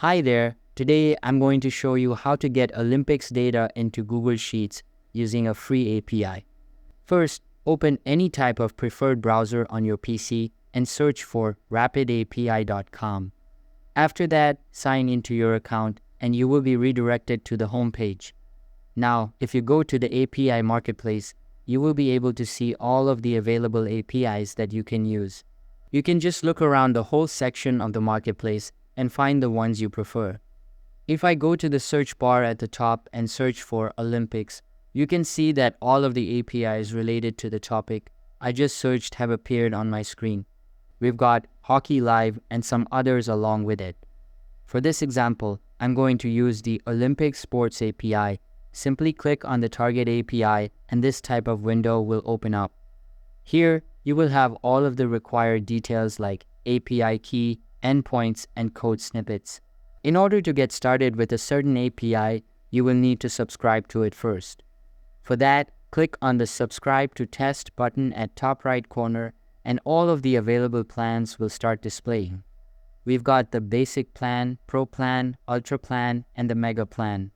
Hi there, today I'm going to show you how to get Olympics data into Google Sheets using a free API. First, open any type of preferred browser on your PC and search for rapidapi.com. After that, sign into your account and you will be redirected to the home page. Now, if you go to the API Marketplace, you will be able to see all of the available APIs that you can use. You can just look around the whole section of the marketplace and find the ones you prefer. If I go to the search bar at the top and search for Olympics, you can see that all of the APIs related to the topic I just searched have appeared on my screen. We've got Hockey Live and some others along with it. For this example, I'm going to use the Olympic Sports API. Simply click on the target API and this type of window will open up. Here, you will have all of the required details like API key, endpoints, and code snippets. In order to get started with a certain API, you will need to subscribe to it first. For that, click on the Subscribe to Test button at top right corner and all of the available plans will start displaying. We've got the Basic Plan, Pro Plan, Ultra Plan, and the Mega Plan.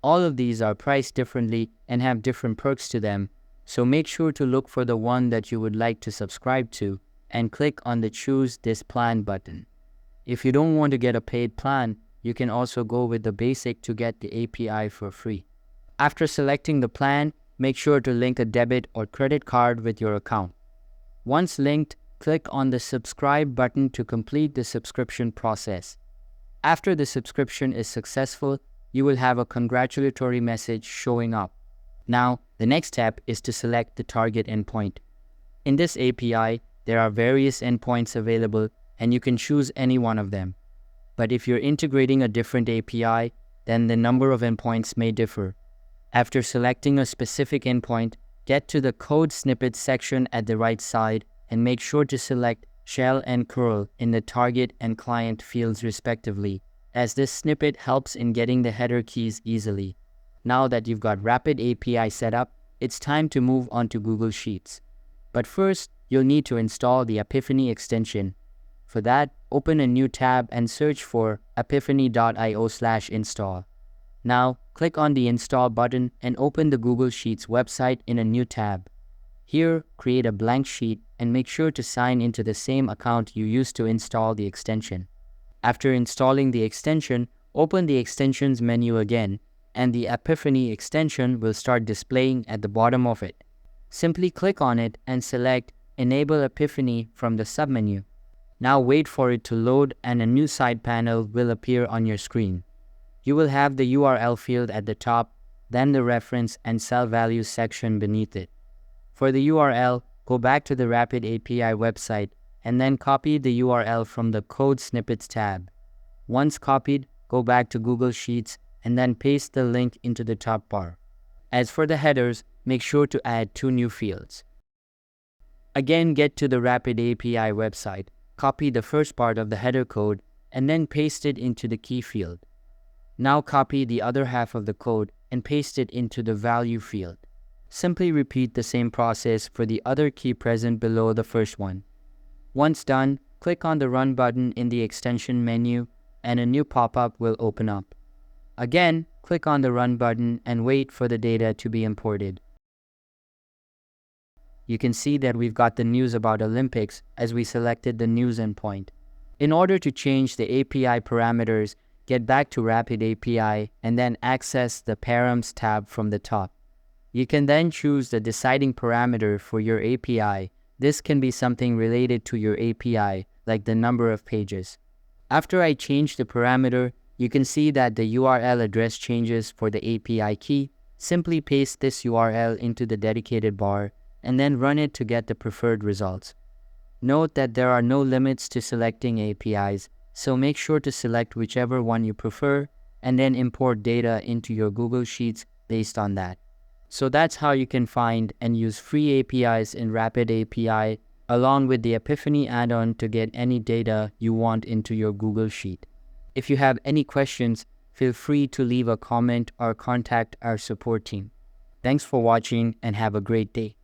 All of these are priced differently and have different perks to them, so make sure to look for the one that you would like to subscribe to and click on the Choose This Plan button. If you don't want to get a paid plan, you can also go with the basic to get the API for free. After selecting the plan, make sure to link a debit or credit card with your account. Once linked, click on the Subscribe button to complete the subscription process. After the subscription is successful, you will have a congratulatory message showing up. Now, the next step is to select the target endpoint. In this API, there are various endpoints available and you can choose any one of them. But if you're integrating a different API, then the number of endpoints may differ. After selecting a specific endpoint, get to the code snippet section at the right side and make sure to select shell and curl in the target and client fields respectively, as this snippet helps in getting the header keys easily. Now that you've got Rapid API set up, it's time to move on to Google Sheets. But first, you'll need to install the Apipheny extension. For that, open a new tab and search for apipheny.io/install. Now, click on the Install button and open the Google Sheets website in a new tab. Here, create a blank sheet and make sure to sign into the same account you used to install the extension. After installing the extension, open the Extensions menu again, and the Apipheny extension will start displaying at the bottom of it. Simply click on it and select Enable Apipheny from the submenu. Now wait for it to load and a new side panel will appear on your screen. You will have the URL field at the top, then the reference and cell values section beneath it. For the URL, go back to the Rapid API website and then copy the URL from the Code Snippets tab. Once copied, go back to Google Sheets and then paste the link into the top bar. As for the headers, make sure to add 2 new fields. Again, get to the Rapid API website, copy the first part of the header code, and then paste it into the key field. Now copy the other half of the code and paste it into the value field. Simply repeat the same process for the other key present below the first one. Once done, click on the Run button in the extension menu and a new pop-up will open up. Again, click on the Run button and wait for the data to be imported. You can see that we've got the news about Olympics as we selected the news endpoint. In order to change the API parameters, get back to Rapid API and then access the Params tab from the top. You can then choose the deciding parameter for your API. This can be something related to your API, like the number of pages. After I change the parameter, you can see that the URL address changes for the API key. Simply paste this URL into the dedicated bar and then run it to get the preferred results. Note that there are no limits to selecting APIs, so make sure to select whichever one you prefer and then import data into your Google Sheets based on that. So that's how you can find and use free APIs in Rapid API along with the Apipheny add-on to get any data you want into your Google Sheet. If you have any questions, feel free to leave a comment or contact our support team. Thanks for watching and have a great day.